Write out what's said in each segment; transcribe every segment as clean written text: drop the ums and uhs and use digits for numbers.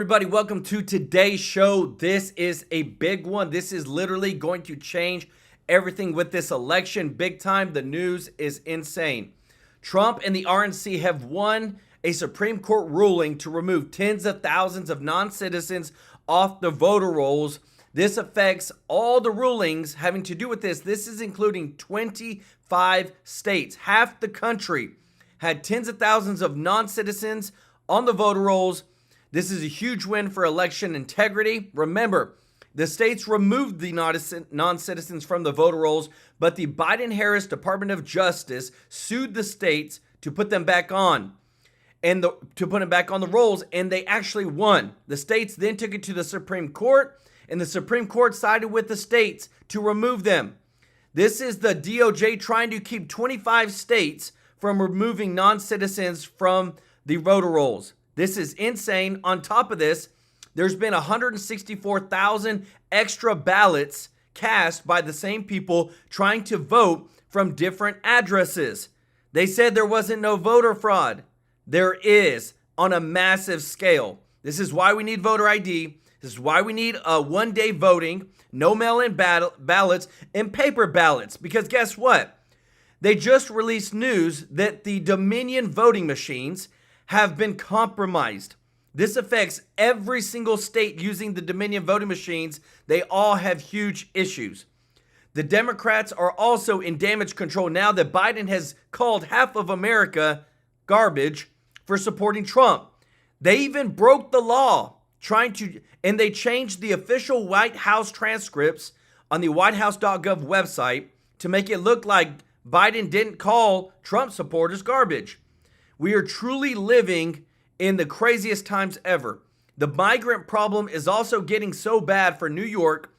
Everybody, welcome to today's show. This is a big one. This is literally going to change everything with this election big time. The news is insane. Trump and the RNC have won a Supreme Court ruling to remove tens of thousands of non-citizens off the voter rolls. This affects all the rulings having to do with this. This is including 25 states. Half the country had tens of thousands of non-citizens on the voter rolls. This is a huge win for election integrity. Remember, the states removed the non-citizens from the voter rolls, but the Biden-Harris Department of Justice sued the states to put them back on to put them back on the rolls, and they actually won. The states then took it to the Supreme Court, and the Supreme Court sided with the states to remove them. This is the DOJ trying to keep 25 states from removing non-citizens from the voter rolls. This is insane. On top of this, there's been 164,000 extra ballots cast by the same people trying to vote from different addresses. They said there wasn't no voter fraud. There is, on a massive scale. This is why we need voter ID. This is why we need one-day voting, no mail-in ballots, and paper ballots. Because guess what? They just released news that the Dominion voting machines have been compromised. This affects every single state using the Dominion voting machines. They all have huge issues. The Democrats are also in damage control now that Biden has called half of America garbage for supporting Trump. They even broke the law and they changed the official White House transcripts on the whitehouse.gov website to make it look like Biden didn't call Trump supporters garbage. We are truly living in the craziest times ever. The migrant problem is also getting so bad for New York.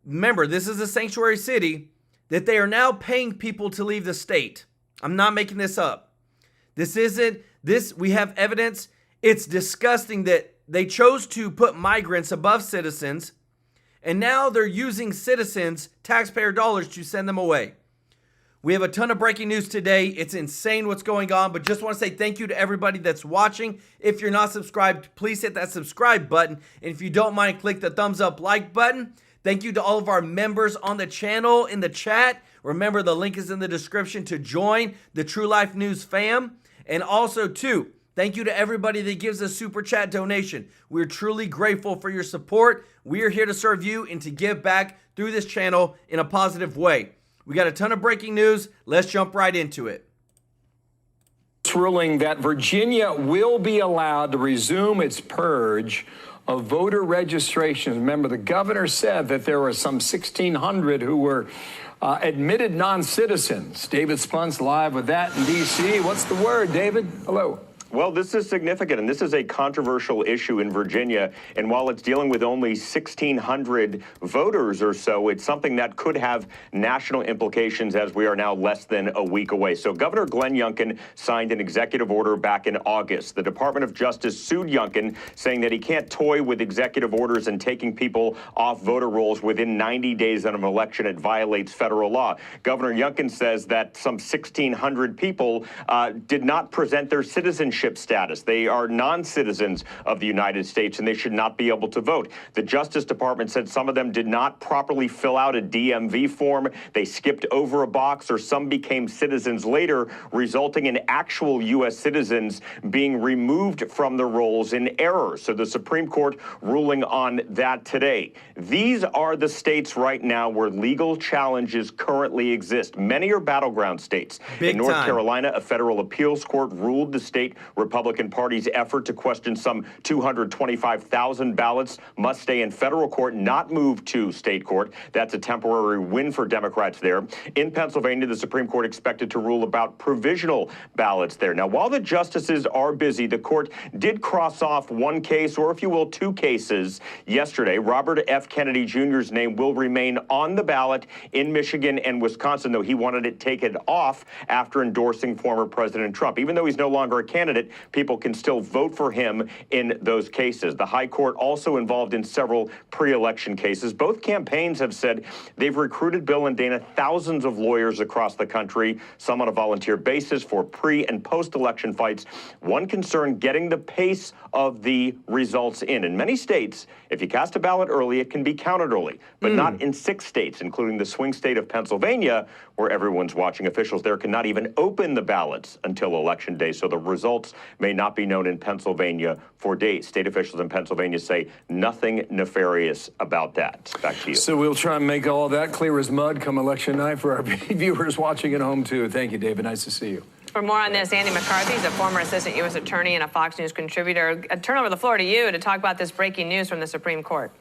Remember, this is a sanctuary city that they are now paying people to leave the state. I'm not making this up. We have evidence. It's disgusting that they chose to put migrants above citizens, and now they're using citizens, taxpayer dollars, to send them away. We have a ton of breaking news today. It's insane what's going on, but just want to say thank you to everybody that's watching. If you're not subscribed, please hit that subscribe button. And if you don't mind, click the thumbs up like button. Thank you to all of our members on the channel in the chat. Remember, the link is in the description to join the True Life News fam. And also, too, thank you to everybody that gives a super chat donation. We're truly grateful for your support. We are here to serve you and to give back through this channel in a positive way. We got a ton of breaking news. Let's jump right into it. Ruling that Virginia will be allowed to resume its purge of voter registrations. Remember, the governor said that there were some 1,600 who were admitted non-citizens. David Spuns live with that in D.C. What's the word, David? Hello. Well, this is significant, and this is a controversial issue in Virginia. And while it's dealing with only 1,600 voters or so, it's something that could have national implications as we are now less than a week away. So Governor Glenn Youngkin signed an executive order back in August. The Department of Justice sued Youngkin, saying that he can't toy with executive orders and taking people off voter rolls within 90 days of an election. It violates federal law. Governor Youngkin says that some 1,600 people did not present their citizenship status. They are non-citizens of the United States, and they should not be able to vote. The Justice Department said some of them did not properly fill out a DMV form. They skipped over a box, or some became citizens later, resulting in actual U.S. citizens being removed from the rolls in error. So the Supreme Court ruling on that today. These are the states right now where legal challenges currently exist. Many are battleground states. In North Carolina, a federal appeals court ruled the state Republican Party's effort to question some 225,000 ballots must stay in federal court, not move to state court. That's a temporary win for Democrats there. In Pennsylvania, the Supreme Court expected to rule about provisional ballots there. Now, while the justices are busy, the court did cross off one case, or if you will, two cases yesterday. Robert F. Kennedy Jr.'s name will remain on the ballot in Michigan and Wisconsin, though he wanted it taken off after endorsing former President Trump. Even though he's no longer a candidate, candidate, people can still vote for him in those cases. The High Court also involved in several pre-election cases. Both campaigns have said they've recruited Bill and Dana thousands of lawyers across the country, some on a volunteer basis for pre- and post-election fights. One concern, getting the pace of the results in many states, if you cast a ballot early, it can be counted early, but not in 6 states, including the swing state of Pennsylvania, where everyone's watching. Officials there cannot even open the ballots until Election Day, so the results may not be known in Pennsylvania for days. State officials in Pennsylvania say nothing nefarious about that. Back to you. So we'll try and make all that clear as mud come election night for our viewers watching at home, too. Thank you, David. Nice to see you. For more on this, Andy McCarthy is a former assistant U.S. attorney and a Fox News contributor. I turn over the floor to you to talk about this breaking news from the Supreme Court.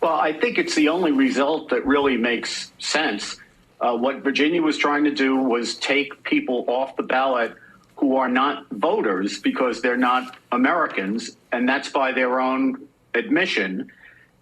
Well, I think it's the only result that really makes sense. What Virginia was trying to do was take people off the ballot who are not voters because they're not Americans, and that's by their own admission.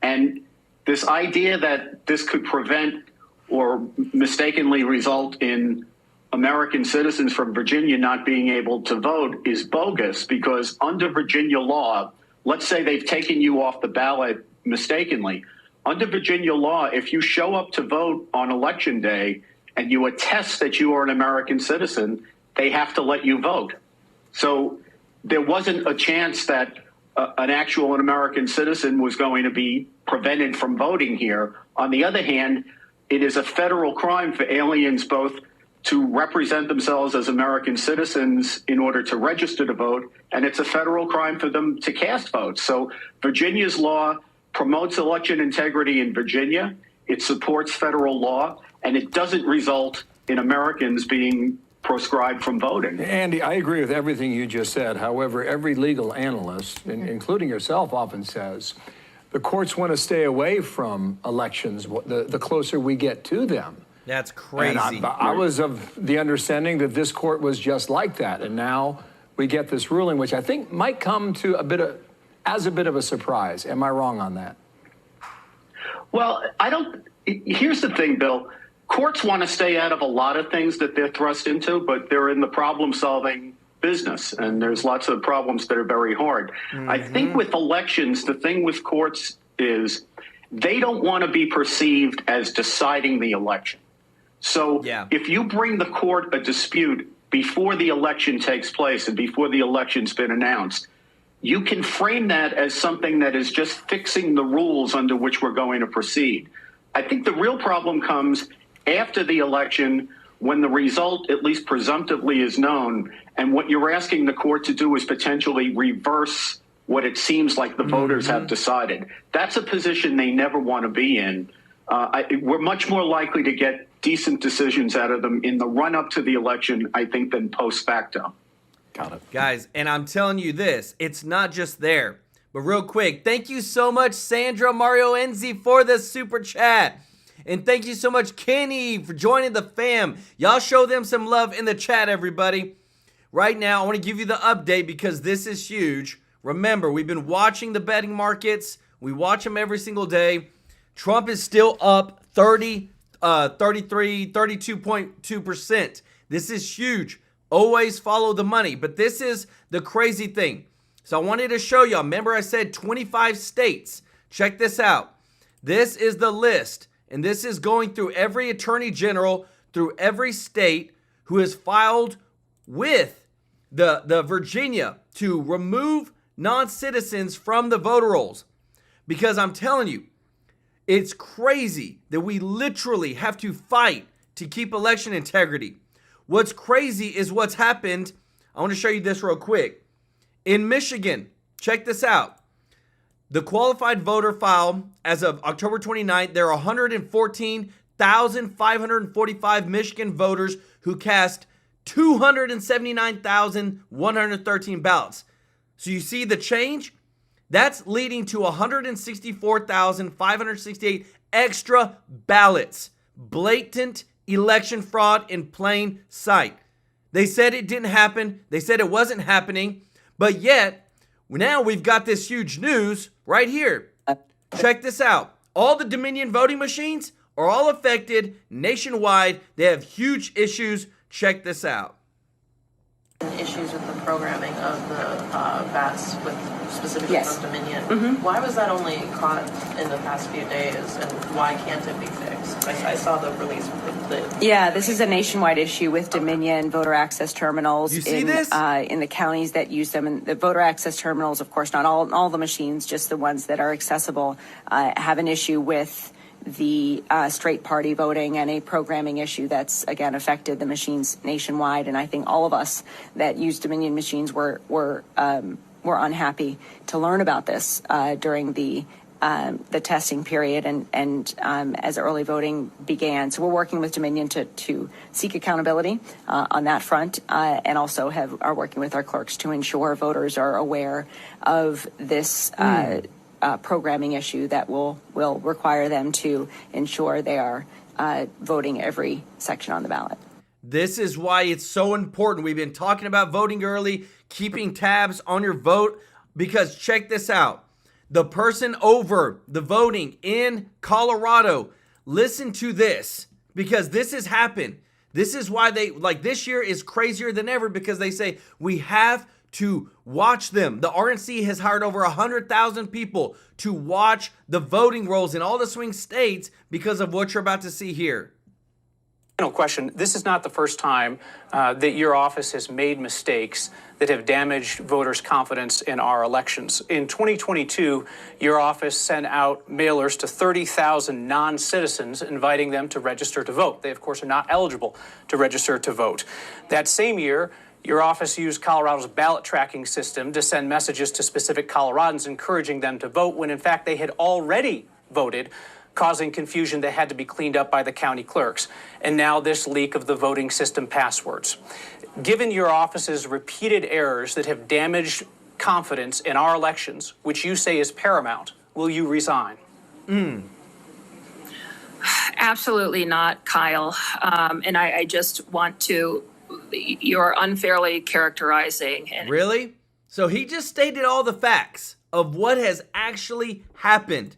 And this idea that this could prevent or mistakenly result in American citizens from Virginia not being able to vote is bogus, because under Virginia law, let's say they've taken you off the ballot mistakenly. Under Virginia law, if you show up to vote on Election Day and you attest that you are an American citizen, they have to let you vote. So there wasn't a chance that an actual American citizen was going to be prevented from voting here. On the other hand, it is a federal crime for aliens both to represent themselves as American citizens in order to register to vote, and it's a federal crime for them to cast votes. So Virginia's law promotes election integrity in Virginia, it supports federal law, and it doesn't result in Americans being proscribed from voting. Andy, I agree with everything you just said. However, every legal analyst, including yourself, often says the courts want to stay away from elections the closer we get to them. That's crazy. And I was of the understanding that this court was just like that, and now we get this ruling, which I think might come to a bit of a surprise. Am I wrong on that? Well, here's the thing, Bill. Courts want to stay out of a lot of things that they're thrust into, but they're in the problem-solving business, and there's lots of problems that are very hard. I think with elections, the thing with courts is they don't want to be perceived as deciding the election. So if you bring the court a dispute before the election takes place and before the election's been announced, you can frame that as something that is just fixing the rules under which we're going to proceed. I think the real problem comes after the election, when the result, at least presumptively, is known, and what you're asking the court to do is potentially reverse what it seems like the voters have decided. That's a position they never want to be in. We're much more likely to get decent decisions out of them in the run-up to the election, I think, than post facto. Got it. Guys, and I'm telling you this, it's not just there. But real quick, thank you so much, Sandra Mario Enzi, for the super chat. And thank you so much, Kenny, for joining the fam. Y'all show them some love in the chat, everybody. Right now, I want to give you the update because this is huge. Remember, we've been watching the betting markets. We watch them every single day. Trump is still up 32.2%. This is huge. Always follow the money. But this is the crazy thing. So I wanted to show y'all. Remember I said 25 states. Check this out. This is the list. And this is going through every attorney general through every state who has filed with the Virginia to remove non-citizens from the voter rolls. Because I'm telling you, it's crazy that we literally have to fight to keep election integrity. What's crazy is what's happened. I want to show you this real quick. In Michigan, check this out. The qualified voter file as of October 29th, there are 114,545 Michigan voters who cast 279,113 ballots. So you see the change? That's leading to 164,568 extra ballots. Blatant election fraud in plain sight. They said it didn't happen. They said it wasn't happening. But yet, now we've got this huge news right here. Check this out. All the Dominion voting machines are all affected nationwide. They have huge issues. Check this out. Issues with the programming of the bats, with specifically Yes. from Dominion. Why was that only caught in the past few days, and why can't it be fixed? I saw the release. Yeah, this is a nationwide issue with Dominion voter access terminals. You see this? In the counties that use them. And the voter access terminals, of course, not all the machines, just the ones that are accessible, have an issue with the straight party voting and a programming issue that's, again, affected the machines nationwide. And I think all of us that use Dominion machines were unhappy to learn about this during the testing period and as early voting began. So we're working with Dominion to seek accountability on that front, and also are working with our clerks to ensure voters are aware of this programming issue that will require them to ensure they are voting every section on the ballot. This is why it's so important. We've been talking about voting early, keeping tabs on your vote, because check this out. The person over the voting in Colorado, listen to this, because this has happened. This is why this year is crazier than ever, because they say we have to watch them. The RNC has hired over 100,000 people to watch the voting rolls in all the swing states because of what you're about to see here. Final question. This is not the first time that your office has made mistakes that have damaged voters' confidence in our elections. In 2022, your office sent out mailers to 30,000 non-citizens inviting them to register to vote. They, of course, are not eligible to register to vote. That same year, your office used Colorado's ballot tracking system to send messages to specific Coloradans encouraging them to vote when, in fact, they had already voted, causing confusion that had to be cleaned up by the county clerks. And now this leak of the voting system passwords. Given your office's repeated errors that have damaged confidence in our elections, which you say is paramount, will you resign? Absolutely not, Kyle. And I just want to, you're unfairly characterizing. And Really? So he just stated all the facts of what has actually happened.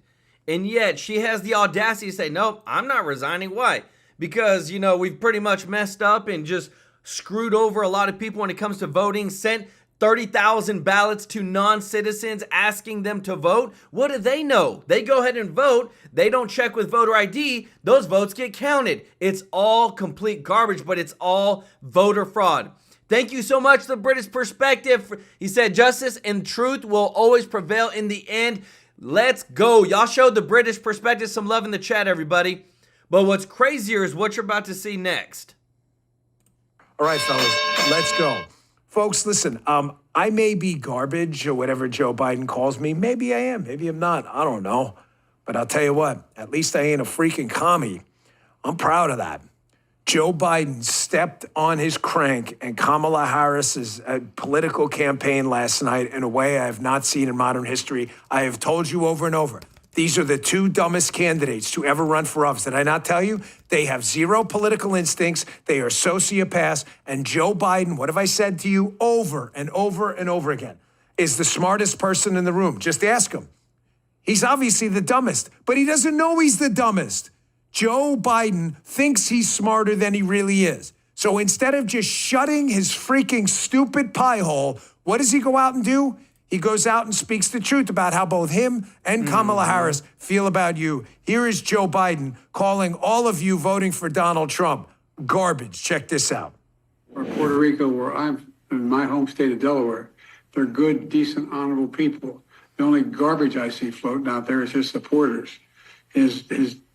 And yet she has the audacity to say, nope, I'm not resigning. Why? Because, we've pretty much messed up and just screwed over a lot of people when it comes to voting, sent 30,000 ballots to non-citizens asking them to vote. What do they know? They go ahead and vote. They don't check with voter ID. Those votes get counted. It's all complete garbage, but it's all voter fraud. Thank you so much, The British Perspective. He said, justice and truth will always prevail in the end. Let's go. Y'all showed The British Perspective some love in the chat, everybody. But what's crazier is what you're about to see next. All right, fellas, let's go. Folks, listen, I may be garbage or whatever Joe Biden calls me. Maybe I am, maybe I'm not. I don't know. But I'll tell you what, at least I ain't a freaking commie. I'm proud of that. Joe Biden stepped on his crank and Kamala Harris's political campaign last night in a way I have not seen in modern history. I have told you over and over, these are the two dumbest candidates to ever run for office. Did I not tell you? They have zero political instincts. They are sociopaths. And Joe Biden, what have I said to you over and over and over again, is the smartest person in the room. Just ask him. He's obviously the dumbest, but he doesn't know he's the dumbest. Joe Biden thinks he's smarter than he really is. So instead of just shutting his freaking stupid pie hole, what does he go out and do? He goes out and speaks the truth about how both him and Kamala Harris feel about you. Here is Joe Biden calling all of you voting for Donald Trump garbage. Check this out. Or Puerto Rico, where I'm in my home state of Delaware, they're good, decent, honorable people. The only garbage I see floating out there is his supporters. His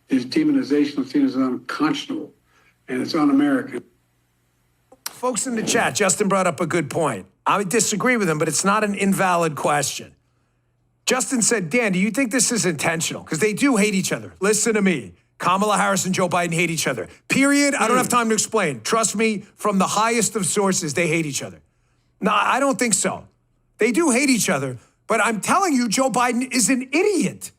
demonization of seen as unconscionable, and it's un-American. Folks in the chat, Justin brought up a good point. I would disagree with him, but it's not an invalid question. Justin said, Dan, do you think this is intentional? Because they do hate each other. Listen to me. Kamala Harris and Joe Biden hate each other. Period. I don't have time to explain. Trust me, from the highest of sources, they hate each other. No, I don't think so. They do hate each other, but I'm telling you, Joe Biden is an idiot.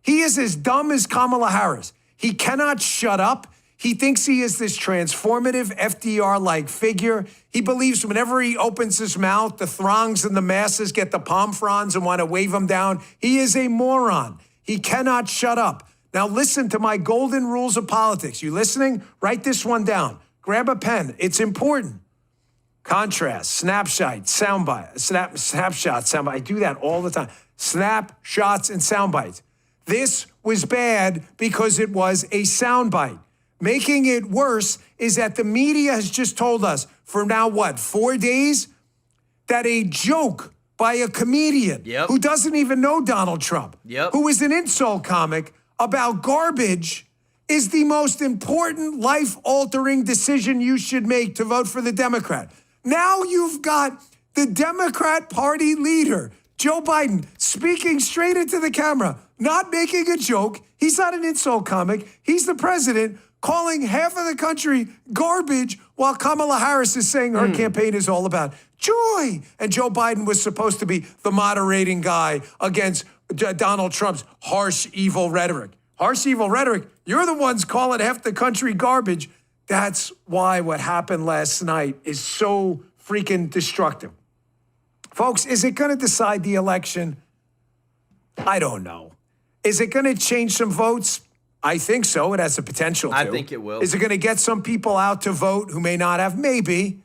He is as dumb as Kamala Harris. He cannot shut up. He thinks he is this transformative FDR-like figure. He believes whenever he opens his mouth, the throngs and the masses get the palm fronds and want to wave him down. He is a moron. He cannot shut up. Now listen to my golden rules of politics. You listening? Write this one down. Grab a pen. It's important. contrast, snapshot, soundbite, snapshot, soundbite. I do that all the time. Snapshots and soundbites. This was bad because it was a soundbite. Making it worse is that the media has just told us for now, 4 days, that a joke by a comedian who doesn't even know Donald Trump, who is an insult comic about garbage, is the most important life-altering decision you should make to vote for the Democrat. Now you've got the Democrat Party leader, Joe Biden, speaking straight into the camera, not making a joke. He's not an insult comic. He's the president, calling half of the country garbage while Kamala Harris is saying her campaign is all about joy. And Joe Biden was supposed to be the moderating guy against Donald Trump's harsh, evil rhetoric. Harsh, evil rhetoric. You're the ones calling half the country garbage. That's why what happened last night is so freaking destructive. Folks, is it going to decide the election? I don't know. Is it going to change some votes? I think so. It has the potential to. I think it will. Is it going to get some people out to vote who may not have? Maybe.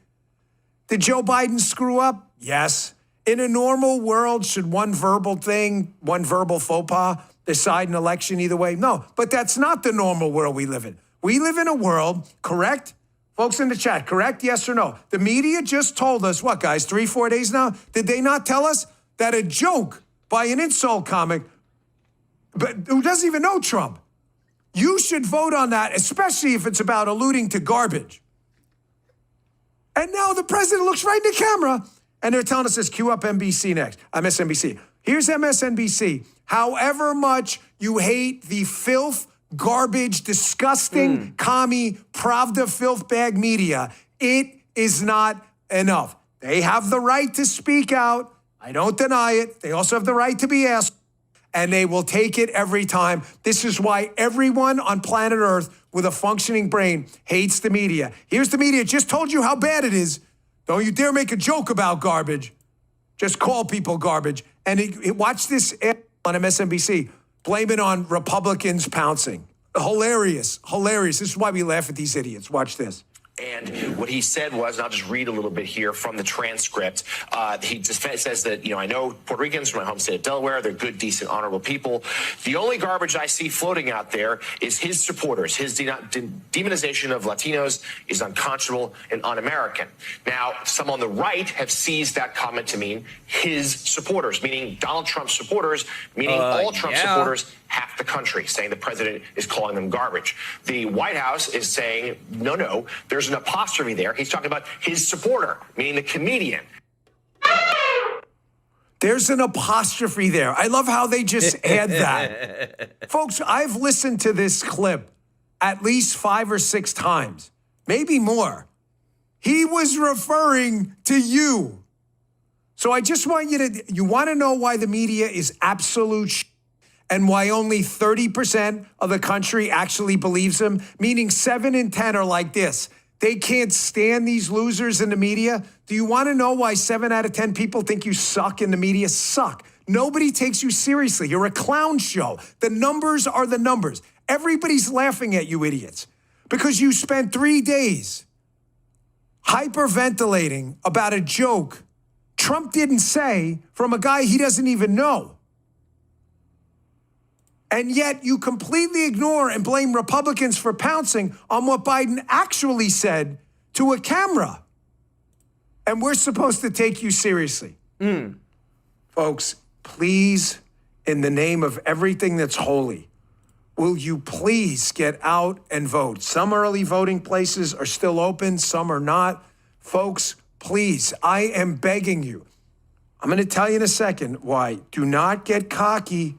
Did Joe Biden screw up? Yes. In a normal world, should one verbal faux pas decide an election either way? No. But that's not the normal world we live in. We live in a world, correct? Folks in the chat, correct? Yes or no? The media just told us, what, guys, 3-4 days now? Did they not tell us that a joke by an insult comic, but who doesn't even know Trump, you should vote on that, especially if it's about alluding to garbage. And now the president looks right in the camera, and they're telling us this, cue up NBC next. MSNBC. Here's MSNBC. However much you hate the filth, garbage, disgusting, commie, Pravda filth bag media, it is not enough. They have the right to speak out. I don't deny it. They also have the right to be asked. And they will take it every time. This is why everyone on planet Earth with a functioning brain hates the media. Here's the media. Just told you how bad it is. Don't you dare make a joke about garbage. Just call people garbage. And watch this on MSNBC. Blame it on Republicans pouncing. Hilarious. Hilarious. This is why we laugh at these idiots. Watch this. And what he said was, and I'll just read a little bit here from the transcript. He just says that, I know Puerto Ricans from my home state of Delaware. They're good, decent, honorable people. The only garbage I see floating out there is his supporters. His demonization of Latinos is unconscionable and un-American. Now, some on the right have seized that comment to mean his supporters, meaning Donald Trump's supporters, meaning all Trump supporters, half the country, saying the president is calling them garbage. The White House is saying, no, there's an apostrophe there. He's talking about his supporter, meaning the comedian. There's an apostrophe there. I love how they just add that. Folks, I've listened to this clip at least 5 or 6 times, maybe more. He was referring to you. So I just want you want to know why the media is absolute and why only 30% of the country actually believes him, meaning 7 in 10 are like this. They can't stand these losers in the media. Do you want to know why 7 out of 10 people think you suck in the media? Suck. Nobody takes you seriously. You're a clown show. The numbers are the numbers. Everybody's laughing at you idiots because you spent 3 days hyperventilating about a joke Trump didn't say from a guy he doesn't even know. And yet you completely ignore and blame Republicans for pouncing on what Biden actually said to a camera. And we're supposed to take you seriously. Folks, please, in the name of everything that's holy, will you please get out and vote? Some early voting places are still open, some are not. Folks, please, I am begging you. I'm going to tell you in a second why. Do not get cocky.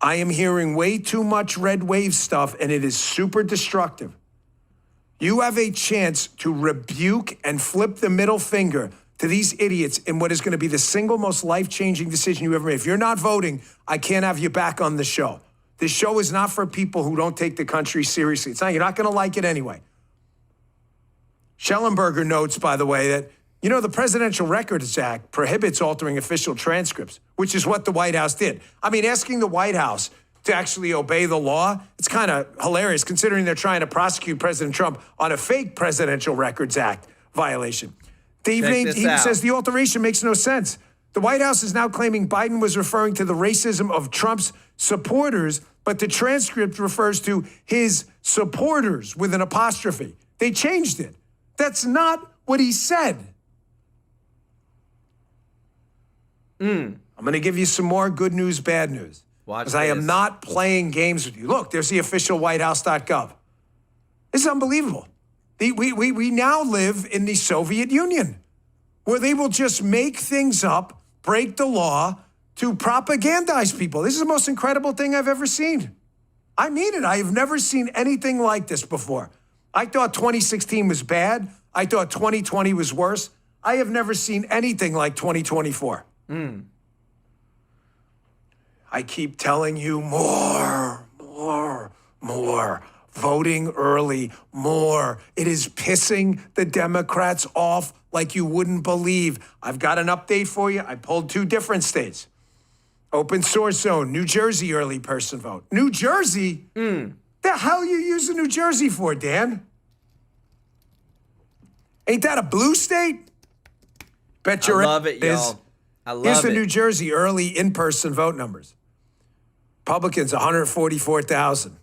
I am hearing way too much red wave stuff, and it is super destructive. You have a chance to rebuke and flip the middle finger to these idiots in what is going to be the single most life-changing decision you ever made. If you're not voting, I can't have you back on the show. This show is not for people who don't take the country seriously. It's not. You're not going to like it anyway. Schellenberger notes, by the way, that the Presidential Records Act prohibits altering official transcripts, which is what the White House did. I mean, asking the White House to actually obey the law, it's kind of hilarious considering they're trying to prosecute President Trump on a fake Presidential Records Act violation. He says the alteration makes no sense. The White House is now claiming Biden was referring to the racism of Trump's supporters, but the transcript refers to his supporters with an apostrophe. They changed it. That's not what he said. I'm going to give you some more good news, bad news. Because I am not playing games with you. Look, there's the official whitehouse.gov. This is unbelievable. We now live in the Soviet Union, where they will just make things up, break the law to propagandize people. This is the most incredible thing I've ever seen. I mean it. I have never seen anything like this before. I thought 2016 was bad. I thought 2020 was worse. I have never seen anything like 2024. I keep telling you more. Voting early, more. It is pissing the Democrats off like you wouldn't believe. I've got an update for you. I pulled 2 different states. Open source zone, New Jersey early person vote. New Jersey? The hell are you using New Jersey for, Dan? Ain't that a blue state? Bet you're I love it, y'all. I love it. Here's the New Jersey early in-person vote numbers. Republicans, 144,000.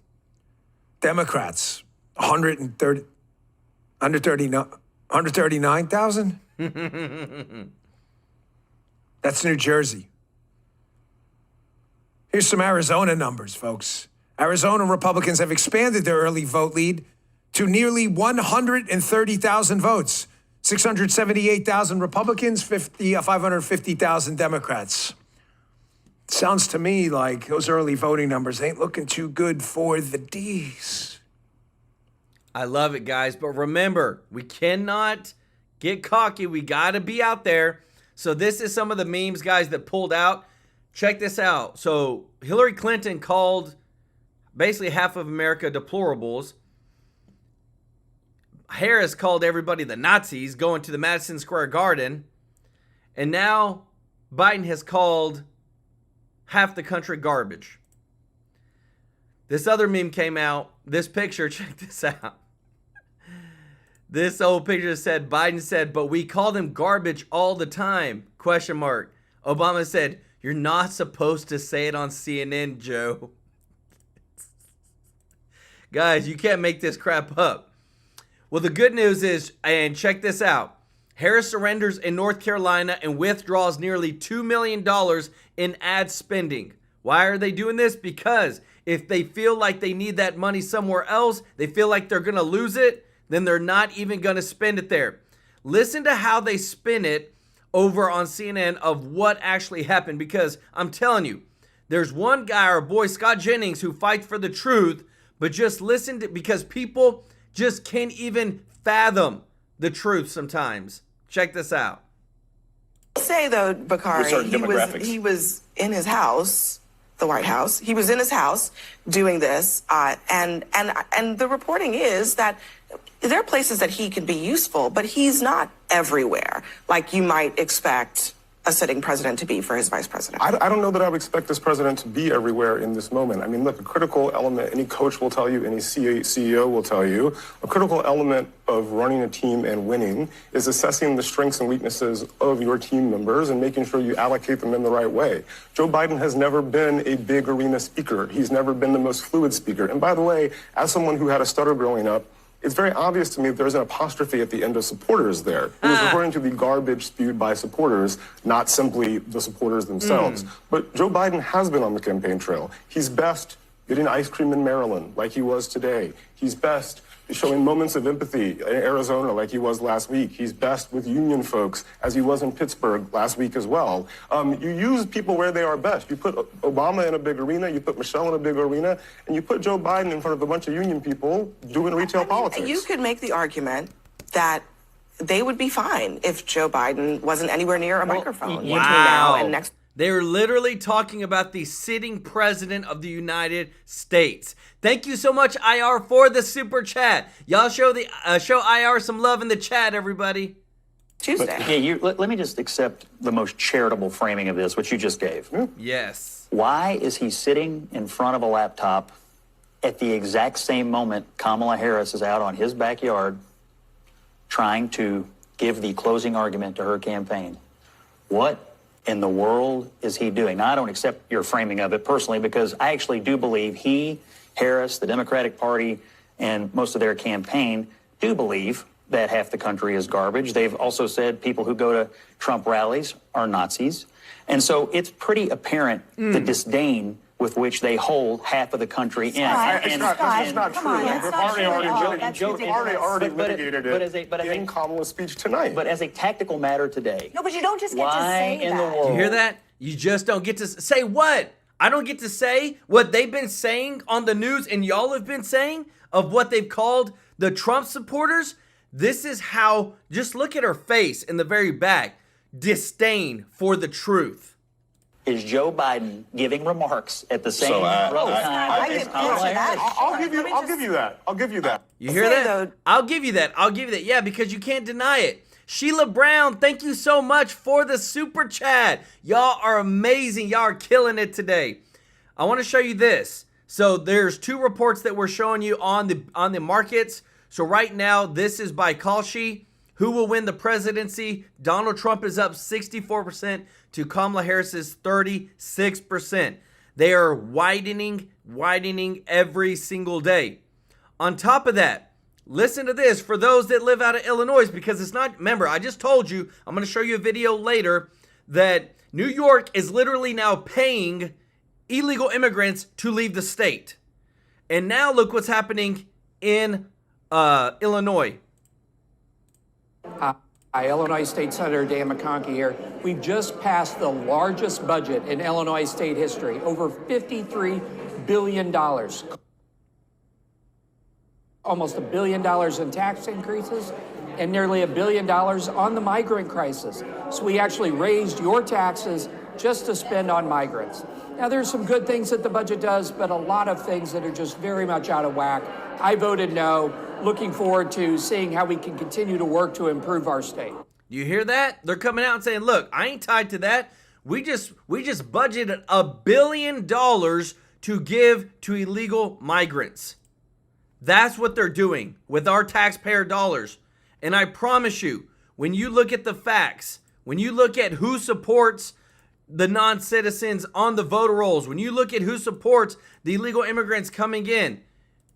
Democrats, 139,000? That's New Jersey. Here's some Arizona numbers, folks. Arizona Republicans have expanded their early vote lead to nearly 130,000 votes. 678,000 Republicans, 550,000 Democrats. Sounds to me like those early voting numbers ain't looking too good for the D's. I love it, guys. But remember, we cannot get cocky. We got to be out there. So this is some of the memes, guys, that pulled out. Check this out. So Hillary Clinton called basically half of America deplorables. Harris called everybody the Nazis going to the Madison Square Garden. And now Biden has called half the country garbage. This other meme came out. This picture, check this out. This old picture said, Biden said, but we call them garbage all the time, ? Obama said, you're not supposed to say it on CNN, Joe. Guys, you can't make this crap up. Well, the good news is, and check this out, Harris surrenders in North Carolina and withdraws nearly $2 million in ad spending. Why are they doing this? Because if they feel like they need that money somewhere else, they feel like they're going to lose it, then they're not even going to spend it there. Listen to how they spin it over on CNN of what actually happened, because I'm telling you, there's one guy, our boy Scott Jennings, who fights for the truth, but just listen to, because people just can't even fathom the truth sometimes. Check this out. Say though, Bakari, he was in his house, the White House. He was in his house doing this, and the reporting is that there are places that he can be useful, but he's not everywhere like you might expect a sitting president to be for his vice president. I don't know that I would expect this president to be everywhere in this moment. I mean, look, a critical element, any coach will tell you, any CEO will tell you, a critical element of running a team and winning is assessing the strengths and weaknesses of your team members and making sure you allocate them in the right way. Joe Biden has never been a big arena speaker. He's never been the most fluid speaker. And by the way, as someone who had a stutter growing up, it's very obvious to me that there's an apostrophe at the end of supporters there. He was referring to the garbage spewed by supporters, not simply the supporters themselves. But Joe Biden has been on the campaign trail. He's best getting ice cream in Maryland like he was today. He's best showing moments of empathy in Arizona like he was last week. He's best with union folks as he was in Pittsburgh last week as well. You use people where they are best. You put Obama in a big arena, you put Michelle in a big arena, and you put Joe Biden in front of a bunch of union people doing retail politics. You could make the argument that they would be fine if Joe Biden wasn't anywhere near a microphone. Between now and next. They're literally talking about the sitting president of the United States. Thank you so much, IR, for the super chat. Y'all show IR some love in the chat, everybody. Tuesday. Let me just accept the most charitable framing of this, which you just gave. Yes. Why is he sitting in front of a laptop at the exact same moment Kamala Harris is out on his backyard trying to give the closing argument to her campaign. What in the world is he doing? Now, I don't accept your framing of it personally, because I actually do believe he, Harris, the Democratic Party, and most of their campaign do believe that half the country is garbage. They've also said people who go to Trump rallies are Nazis. And so it's pretty apparent the disdain with which they hold half of the country in. That's not true. We've already litigated it in Kamala's speech tonight. But as a tactical matter today. No, but you don't just get to say in that. the world? You hear that? You just don't get to say what? I don't get to say what they've been saying on the news and y'all have been saying of what they've called the Trump supporters. This is how, just look at her face in the very back. Disdain for the truth. Is Joe Biden giving remarks at the same time? I'll give you that. I'll give you that. You hear that? I'll give you that. I'll give you that. Yeah, because you can't deny it. Sheila Brown, thank you so much for the super chat. Y'all are amazing. Y'all are killing it today. I want to show you this. So there's two reports that we're showing you on the markets. So right now, this is by Kalshi. Who will win the presidency? Donald Trump is up 64% to Kamala Harris's 36%. They are widening every single day. On top of that, listen to this for those that live out of Illinois, because it's not, remember, I just told you, I'm going to show you a video later, that New York is literally now paying illegal immigrants to leave the state. And now look what's happening in Illinois. Illinois State Senator Dan McConkey here. We've just passed the largest budget in Illinois state history, over $53 billion. Almost $1 billion in tax increases and nearly $1 billion on the migrant crisis. So we actually raised your taxes just to spend on migrants. Now, there's some good things that the budget does, but a lot of things that are just very much out of whack. I voted no. Looking forward to seeing how we can continue to work to improve our state. You hear that? They're coming out and saying, look, I ain't tied to that. We just budgeted $1 billion to give to illegal migrants. That's what they're doing with our taxpayer dollars. And I promise you, when you look at the facts, when you look at who supports the non-citizens on the voter rolls, when you look at who supports the illegal immigrants coming in,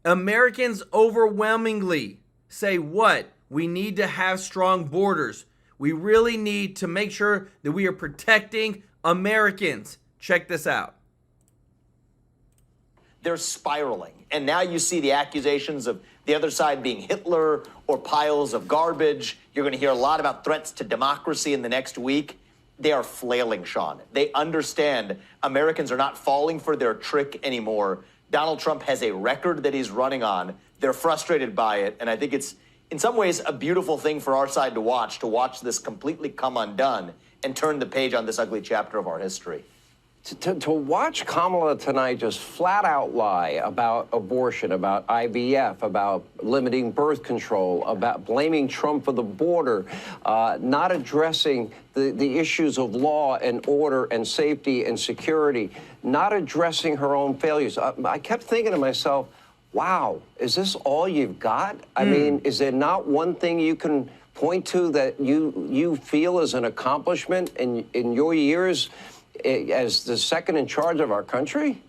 Americans overwhelmingly say what? We need to have strong borders. We really need to make sure that we are protecting Americans. Check this out. They're spiraling. And now you see the accusations of the other side being Hitler or piles of garbage. You're going to hear a lot about threats to democracy in the next week. They are flailing, Sean. They understand Americans are not falling for their trick anymore. Donald Trump has a record that he's running on. They're frustrated by it. And I think it's, in some ways, a beautiful thing for our side to watch this completely come undone and turn the page on this ugly chapter of our history. To watch Kamala tonight just flat out lie about abortion, about IVF, about limiting birth control, about blaming Trump for the border, not addressing the issues of law and order and safety and security, not addressing her own failures. I kept thinking to myself, wow, is this all you've got? I mean, is there not one thing you can point to that you feel is an accomplishment in your years as the second in charge of our country?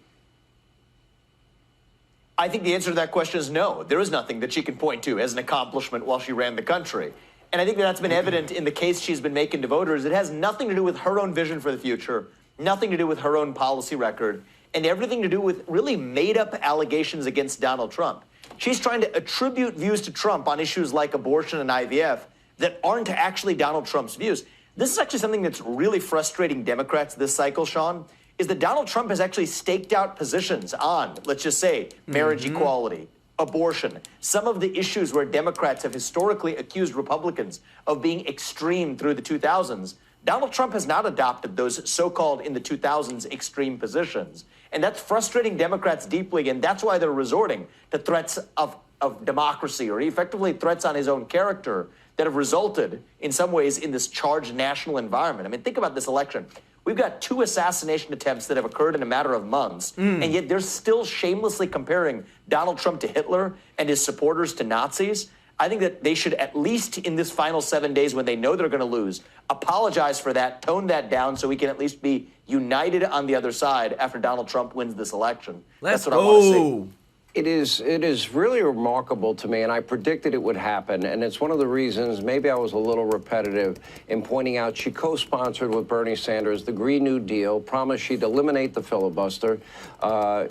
I think the answer to that question is no. There is nothing that she can point to as an accomplishment while she ran the country. And I think that's been evident in the case she's been making to voters. It has nothing to do with her own vision for the future, nothing to do with her own policy record, and everything to do with really made-up allegations against Donald Trump. She's trying to attribute views to Trump on issues like abortion and IVF that aren't actually Donald Trump's views. This is actually something that's really frustrating Democrats this cycle, Sean, is that Donald Trump has actually staked out positions on, let's just say, marriage equality, abortion, some of the issues where Democrats have historically accused Republicans of being extreme through the 2000s. Donald Trump has not adopted those so-called in the 2000s extreme positions. And that's frustrating Democrats deeply, and that's why they're resorting to threats of democracy or effectively threats on his own character that have resulted in some ways in this charged national environment. I mean, think about this election. We've got 2 assassination attempts that have occurred in a matter of months, and yet they're still shamelessly comparing Donald Trump to Hitler and his supporters to Nazis. I think that they should, at least in this final 7 days when they know they're going to lose, apologize for that, tone that down so we can at least be united on the other side after Donald Trump wins this election. Let's That's what I want to see. It is really remarkable to me, and I predicted it would happen, and it's one of the reasons maybe I was a little repetitive in pointing out she co-sponsored with Bernie Sanders the Green New Deal, promised she'd eliminate the filibuster.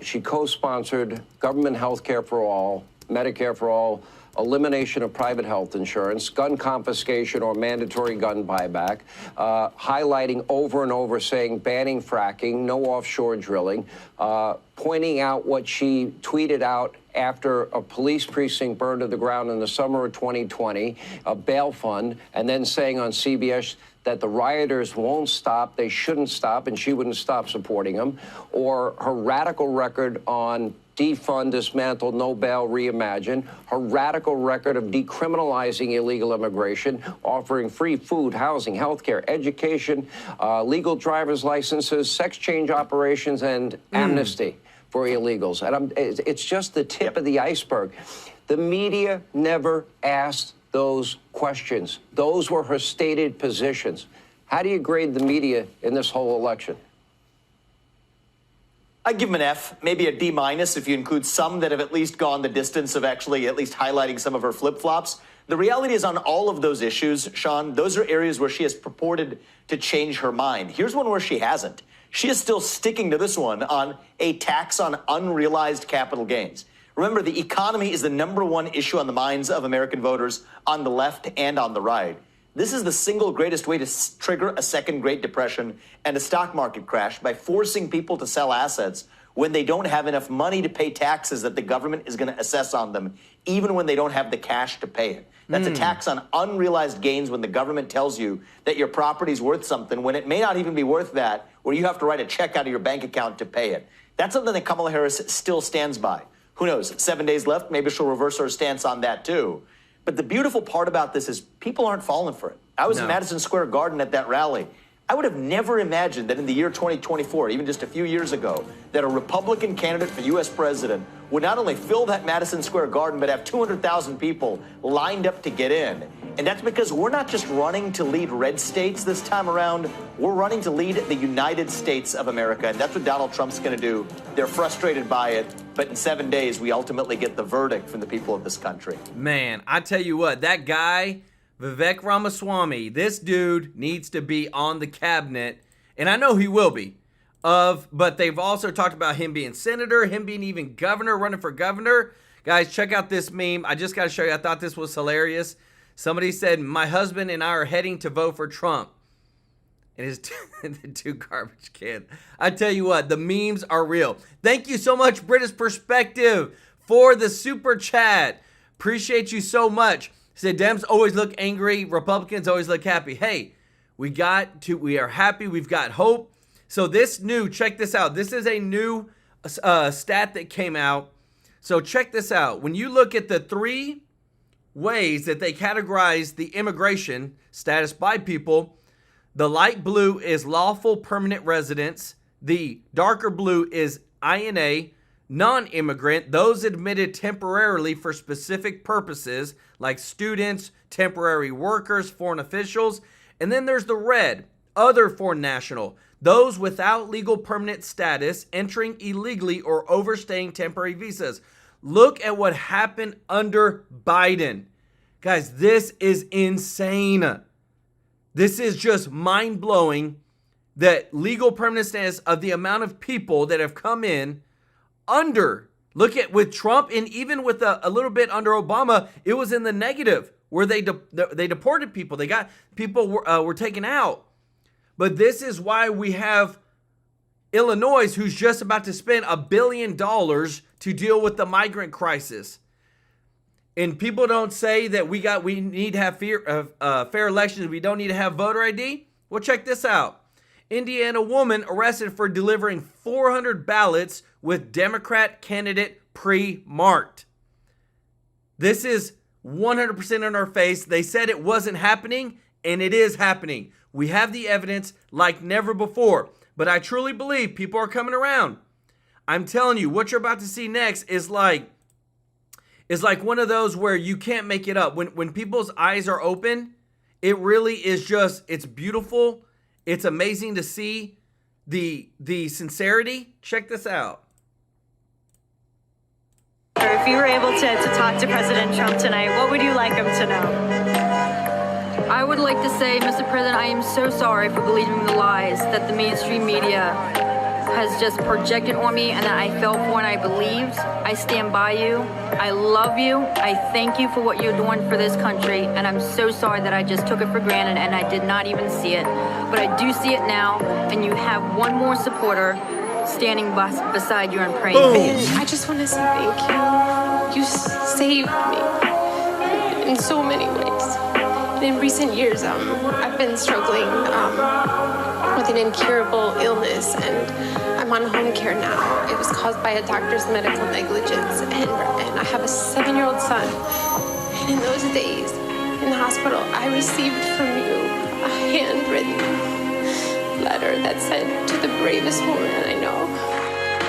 She co-sponsored government health care for all, Medicare for all, elimination of private health insurance, gun confiscation or mandatory gun buyback, highlighting over and over saying banning fracking, no offshore drilling, pointing out what she tweeted out after a police precinct burned to the ground in the summer of 2020, a bail fund, and then saying on CBS that the rioters won't stop, they shouldn't stop, and she wouldn't stop supporting them, or her radical record on defund, dismantle, no bail, reimagine, her radical record of decriminalizing illegal immigration, offering free food, housing, healthcare, education, legal driver's licenses, sex change operations, and amnesty for illegals. And it's just the tip of the iceberg. The media never asked those questions. Those were her stated positions. How do you grade the media in this whole election? I'd give him an F, maybe a D- if you include some that have at least gone the distance of actually at least highlighting some of her flip-flops. The reality is on all of those issues, Sean, those are areas where she has purported to change her mind. Here's one where she hasn't. She is still sticking to this one on a tax on unrealized capital gains. Remember, the economy is the #1 issue on the minds of American voters on the left and on the right. This is the single greatest way to trigger a second Great Depression and a stock market crash, by forcing people to sell assets when they don't have enough money to pay taxes that the government is going to assess on them, even when they don't have the cash to pay it. That's a tax on unrealized gains when the government tells you that your property's worth something when it may not even be worth that, where you have to write a check out of your bank account to pay it. That's something that Kamala Harris still stands by. Who knows? 7 days left. Maybe she'll reverse her stance on that, too. But the beautiful part about this is people aren't falling for it. I was in Madison Square Garden at that rally. I would have never imagined that in the year 2024, even just a few years ago, that a Republican candidate for U.S. president would not only fill that Madison Square Garden, but have 200,000 people lined up to get in. And that's because we're not just running to lead red states this time around. We're running to lead the United States of America. And that's what Donald Trump's going to do. They're frustrated by it. But in 7 days, we ultimately get the verdict from the people of this country. Man, I tell you what, that guy, Vivek Ramaswamy, this dude needs to be on the cabinet. And I know he will be. But they've also talked about him being senator, him being even governor, running for governor. Guys, check out this meme. I just got to show you. I thought this was hilarious. Somebody said, my husband and I are heading to vote for Trump. And his the two garbage cans. I tell you what, the memes are real. Thank you so much, British Perspective, for the super chat. Appreciate you so much. Said Dems always look angry. Republicans always look happy. Hey, we are happy. We've got hope. So check this out. This is a new stat that came out. So check this out. When you look at the 3 ways that they categorize the immigration status by people, the light blue is lawful permanent residents. The darker blue is INA, non-immigrant, those admitted temporarily for specific purposes like students, temporary workers, foreign officials. And then there's the red, other foreign national, those without legal permanent status, entering illegally or overstaying temporary visas. Look at what happened under Biden. Guys, this is insane. This is just mind-blowing, that legal permanent status of the amount of people that have come in under. Look at with Trump, and even with a little bit under Obama, it was in the negative where they deported people. They got people were taken out. But this is why we have Illinois, who's just about to spend $1 billion to deal with the migrant crisis. And people don't say that we need to have fair elections. We don't need to have voter ID. Well, check this out. Indiana woman arrested for delivering 400 ballots with Democrat candidate pre-marked. This is 100% in our face. They said it wasn't happening, and it is happening. We have the evidence like never before. But I truly believe people are coming around. I'm telling you, what you're about to see next is like, is like one of those where you can't make it up. When people's eyes are open, it really is just, it's beautiful. It's amazing to see the sincerity. Check this out. If you were able to talk to President Trump tonight, what would you like him to know? I would like to say, Mr. President, I am so sorry for believing the lies that the mainstream media has just projected on me and that I fell for and I believed. I stand by you. I love you. I thank you for what you're doing for this country. And I'm so sorry that I just took it for granted and I did not even see it. But I do see it now, and you have one more supporter standing beside you and praying for you. I just want to say thank you. You saved me in so many ways. And in recent years, I've been struggling with an incurable illness, and I'm on home care now. It was caused by a doctor's medical negligence, and I have a 7-year-old son. And in those days in the hospital, I received from you a handwritten letter that said, "To the bravest woman I know."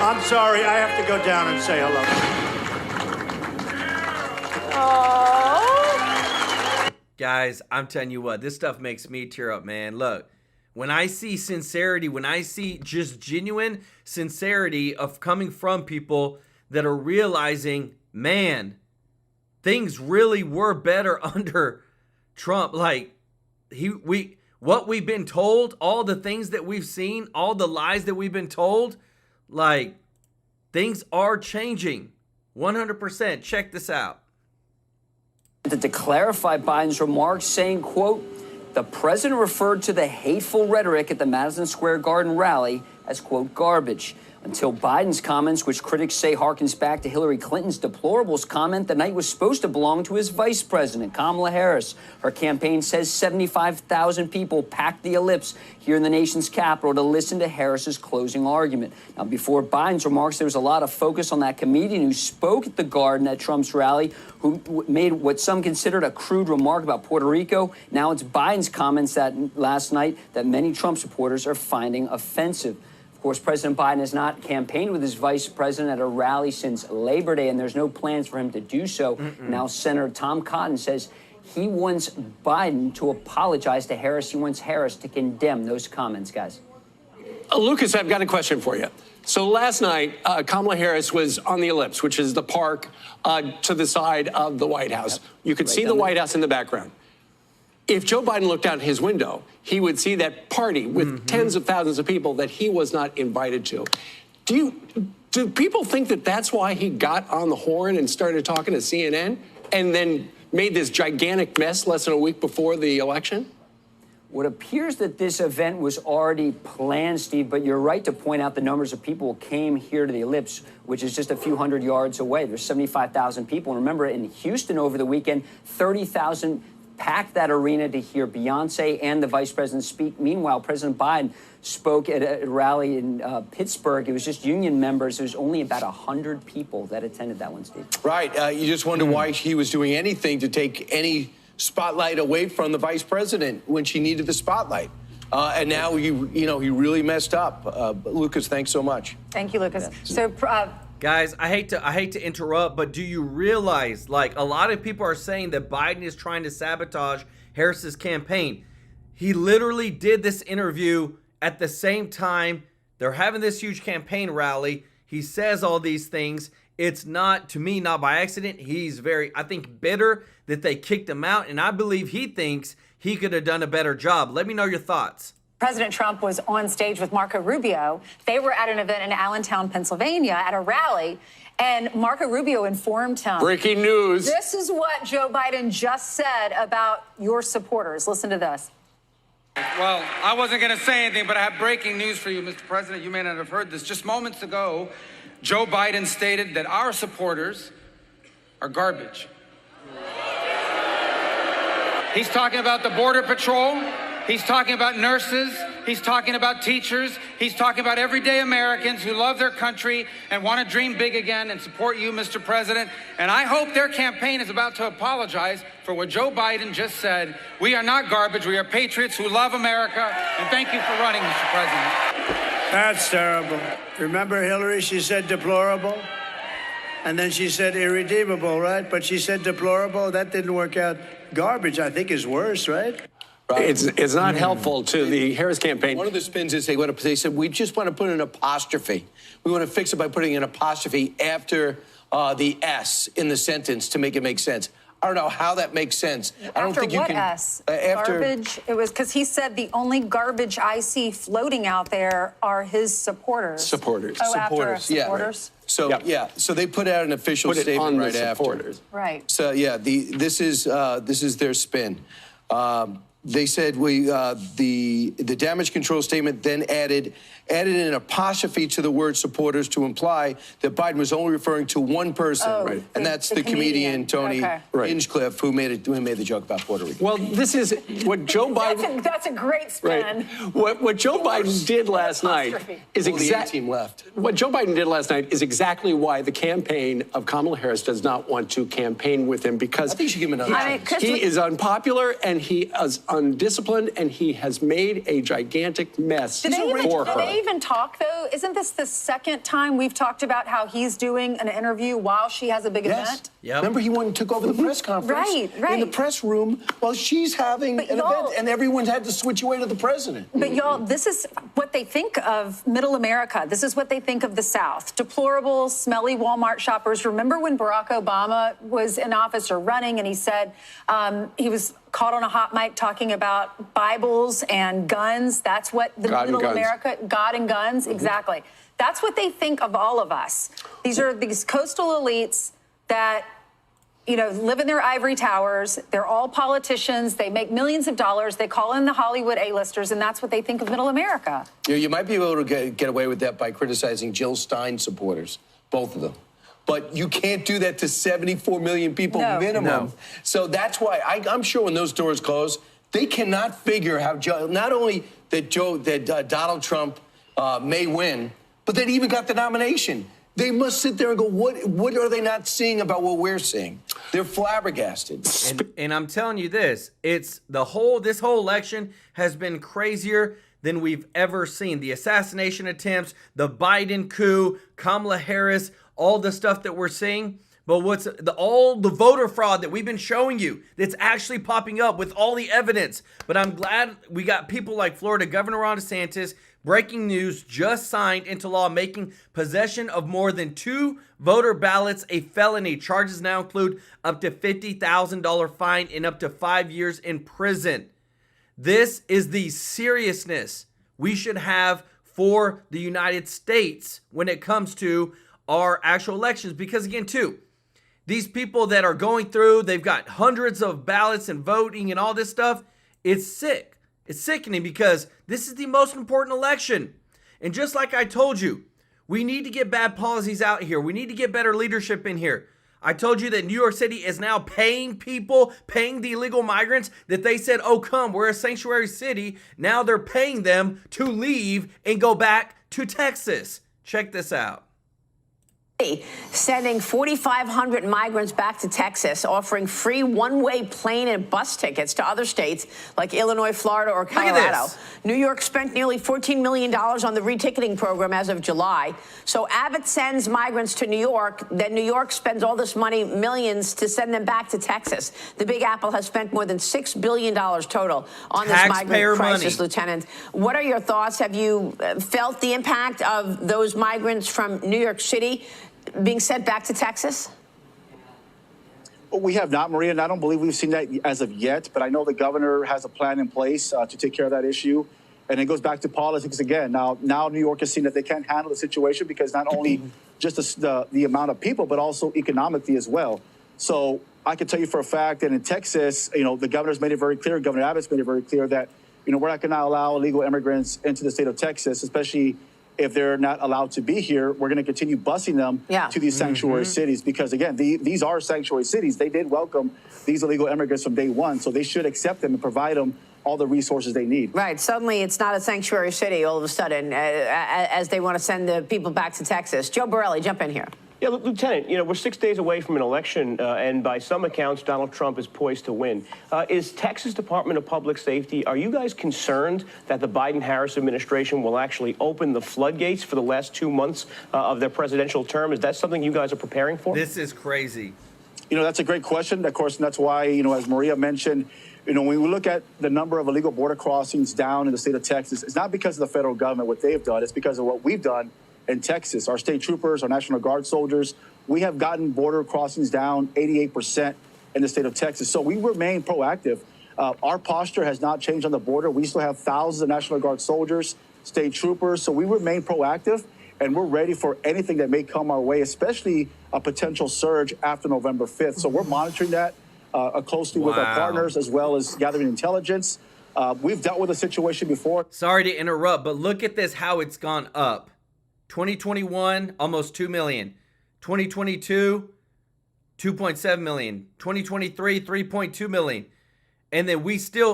I'm sorry, I have to go down and say hello. Guys, I'm telling you what, this stuff makes me tear up, man. Look, when I see sincerity, when I see just genuine sincerity of coming from people that are realizing, man, things really were better under Trump. Like, what we've been told, all the things that we've seen, all the lies that we've been told, like, things are changing 100%. Check this out. To clarify Biden's remarks, saying, quote, the president referred to the hateful rhetoric at the Madison Square Garden rally as, quote, garbage. Until Biden's comments, which critics say harkens back to Hillary Clinton's deplorables comment, the night was supposed to belong to his vice president, Kamala Harris. Her campaign says 75,000 people packed the ellipse here in the nation's capital to listen to Harris's closing argument. Now, before Biden's remarks, there was a lot of focus on that comedian who spoke at the Garden at Trump's rally, who made what some considered a crude remark about Puerto Rico. Now it's Biden's comments that last night that many Trump supporters are finding offensive. Of course, President Biden has not campaigned with his vice president at a rally since Labor Day, and there's no plans for him to do so. Now, Senator Tom Cotton says he wants Biden to apologize to Harris. He wants Harris to condemn those comments, guys. Lucas, I've got a question for you. So last night, Kamala Harris was on the ellipse, which is the park to the side of the White House. Yep. You could see the White House in the background. If Joe Biden looked out his window, he would see that party with tens of thousands of people that he was not invited to. Do people think that that's why he got on the horn and started talking to CNN and then made this gigantic mess less than a week before the election? What appears that this event was already planned, Steve, but you're right to point out the numbers of people who came here to the ellipse, which is just a few hundred yards away. There's 75,000 people. And remember, in Houston over the weekend, 30,000 packed that arena to hear Beyonce and the vice president speak. Meanwhile, President Biden spoke at a rally in Pittsburgh. It was just union members. There was only about 100 people that attended that one, Steve. Right. You just wonder why he was doing anything to take any spotlight away from the vice president when she needed the spotlight. And now he really messed up. Lucas, thanks so much. Thank you, Lucas. Yeah. So, guys, I hate to interrupt, but do you realize, like, a lot of people are saying that Biden is trying to sabotage Harris's campaign? He literally did this interview at the same time they're having this huge campaign rally. He says all these things. It's not, to me, not by accident. He's very, I think, bitter that they kicked him out, and I believe he thinks he could have done a better job. Let me know your thoughts. President Trump was on stage with Marco Rubio. They were at an event in Allentown, Pennsylvania, at a rally, and Marco Rubio informed him. Breaking news. This is what Joe Biden just said about your supporters. Listen to this. Well, I wasn't going to say anything, but I have breaking news for you, Mr. President. You may not have heard this. Just moments ago, Joe Biden stated that our supporters are garbage. He's talking about the Border Patrol. He's talking about nurses. He's talking about teachers. He's talking about everyday Americans who love their country and want to dream big again and support you, Mr. President. And I hope their campaign is about to apologize for what Joe Biden just said. We are not garbage. We are patriots who love America. And thank you for running, Mr. President. That's terrible. Remember Hillary? She said deplorable. And then she said irredeemable, right? But she said deplorable. That didn't work out. Garbage, I think, is worse, right? It's not helpful to the Harris campaign. One of the spins is they said, we just want to put an apostrophe. We want to fix it by putting an apostrophe after the S in the sentence to make it make sense. I don't know how that makes sense. I don't think you can. S? After Garbage? It was because he said the only garbage I see floating out there are his supporters. Supporters. Oh, supporters. after supporters? Yeah. So they put out an official statement right after. Right. So yeah, this is their spin. They said the damage control statement then added an apostrophe to the word supporters to imply that Biden was only referring to one person, and that's the comedian Tony Hinchcliffe, who made the joke about Puerto Rico. Well, this is what Joe Biden. That's a great spin. Right. What Joe Biden did last night is exactly what Joe Biden did last night is exactly why the campaign of Kamala Harris does not want to campaign with him, because I think she give him another chance. He is unpopular and he is undisciplined and he has made a gigantic mess Do for her. they even talk, though? Isn't this the second time we've talked about how he's doing an interview while she has a big event? Yep. Remember, he went and took over the press conference in the press room while she's having an event, and everyone's had to switch away to the president. But y'all, this is what they think of middle America. This is what they think of the South. Deplorable, smelly Walmart shoppers. Remember when Barack Obama was in office or running, and he said he was caught on a hot mic talking about Bibles and guns. That's what the middle America, God and guns, exactly. That's what they think of all of us. These are these coastal elites that, you know, live in their ivory towers. They're all politicians. They make millions of dollars. They call in the Hollywood A-listers, and that's what they think of middle America. You might be able to get away with that by criticizing Jill Stein supporters, both of them. But you can't do that to 74 million people minimum. No. So that's why I'm sure when those doors close, they cannot figure how not only that Donald Trump may win, but that he even got the nomination. They must sit there and go, what are they not seeing about what we're seeing? They're flabbergasted. And I'm telling you this, this whole election has been crazier than we've ever seen. The assassination attempts, the Biden coup, Kamala Harris, all the stuff that we're seeing. But all the voter fraud that we've been showing you that's actually popping up with all the evidence. But I'm glad we got people like Florida Governor Ron DeSantis, breaking news, just signed into law, making possession of more than 2 voter ballots a felony. Charges now include up to $50,000 fine and up to 5 years in prison. This is the seriousness we should have for the United States when it comes to our actual elections. Because again, too, these people that are going through, they've got hundreds of ballots and voting and all this stuff. It's sick. It's sickening because this is the most important election. And just like I told you, we need to get bad policies out here. We need to get better leadership in here. I told you that New York City is now paying people, paying the illegal migrants that they said, oh, come, we're a sanctuary city. Now they're paying them to leave and go back to Texas. Check this out. Sending 4,500 migrants back to Texas, offering free one-way plane and bus tickets to other states like Illinois, Florida, or Colorado. New York spent nearly $14 million on the reticketing program as of July. So Abbott sends migrants to New York, then New York spends all this money, millions, to send them back to Texas. The Big Apple has spent more than $6 billion total on this migrant crisis, Lieutenant. What are your thoughts? Have you felt the impact of those migrants from New York City being sent back to Texas? Well, we have not, Maria, and I don't believe we've seen that as of yet, but I know the governor has a plan in place to take care of that issue. And it goes back to politics again. Now New York has seen that they can't handle the situation because not only just the amount of people, but also economically as well. So I can tell you for a fact that in Texas, the governor's made it very clear, Governor Abbott's made it very clear that, we're not going to allow illegal immigrants into the state of Texas, especially if they're not allowed to be here. We're going to continue busing them to these sanctuary cities because, again, these are sanctuary cities. They did welcome these illegal immigrants from day one, so they should accept them and provide them all the resources they need. Right. Suddenly, it's not a sanctuary city all of a sudden as they want to send the people back to Texas. Joe Borelli, jump in here. Yeah, Lieutenant, we're 6 days away from an election, and by some accounts, Donald Trump is poised to win. Is Texas Department of Public Safety, are you guys concerned that the Biden-Harris administration will actually open the floodgates for the last 2 months of their presidential term? Is that something you guys are preparing for? This is crazy. That's a great question. Of course, and that's why, as Maria mentioned, when we look at the number of illegal border crossings down in the state of Texas, it's not because of the federal government, what they've done. It's because of what we've done in Texas. Our state troopers, our National Guard soldiers, we have gotten border crossings down 88% in the state of Texas. So we remain proactive. Our posture has not changed on the border. We still have thousands of National Guard soldiers, state troopers. So we remain proactive, and we're ready for anything that may come our way, especially a potential surge after November 5th. So we're monitoring that closely with our partners, as well as gathering intelligence. We've dealt with a situation before. Sorry to interrupt, but look at this, how it's gone up. 2021, almost 2 million. 2022, 2.7 million. 2023, 3.2 million. And then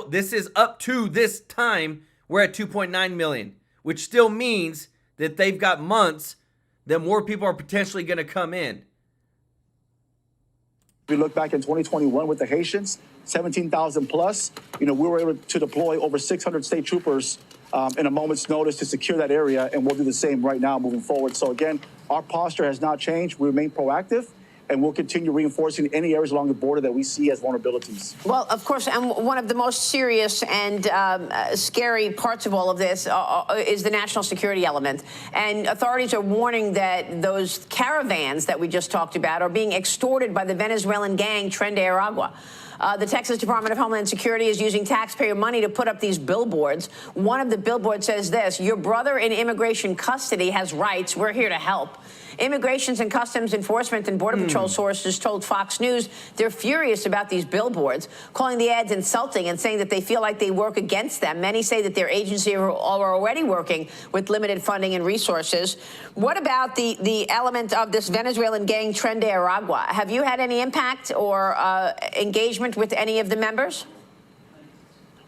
this is up to this time, we're at 2.9 million, which still means that they've got months that more people are potentially going to come in. We look back in 2021 with the Haitians, 17,000 plus. We were able to deploy over 600 state troopers in a moment's notice to secure that area, and we'll do the same right now moving forward. So again, our posture has not changed. We remain proactive, and we'll continue reinforcing any areas along the border that we see as vulnerabilities. Well, of course, and one of the most serious and scary parts of all of this is the national security element. And authorities are warning that those caravans that we just talked about are being extorted by the Venezuelan gang Tren de Aragua. The Texas Department of Homeland Security is using taxpayer money to put up these billboards. One of the billboards says this: "Your brother in immigration custody has rights. We're here to help." Immigrations and Customs Enforcement and Border Patrol sources told Fox News they're furious about these billboards, calling the ads insulting and saying that they feel like they work against them. Many say that their agency are already working with limited funding and resources. What about the element of this Venezuelan gang Tren de Aragua? Have you had any impact or engagement with any of the members?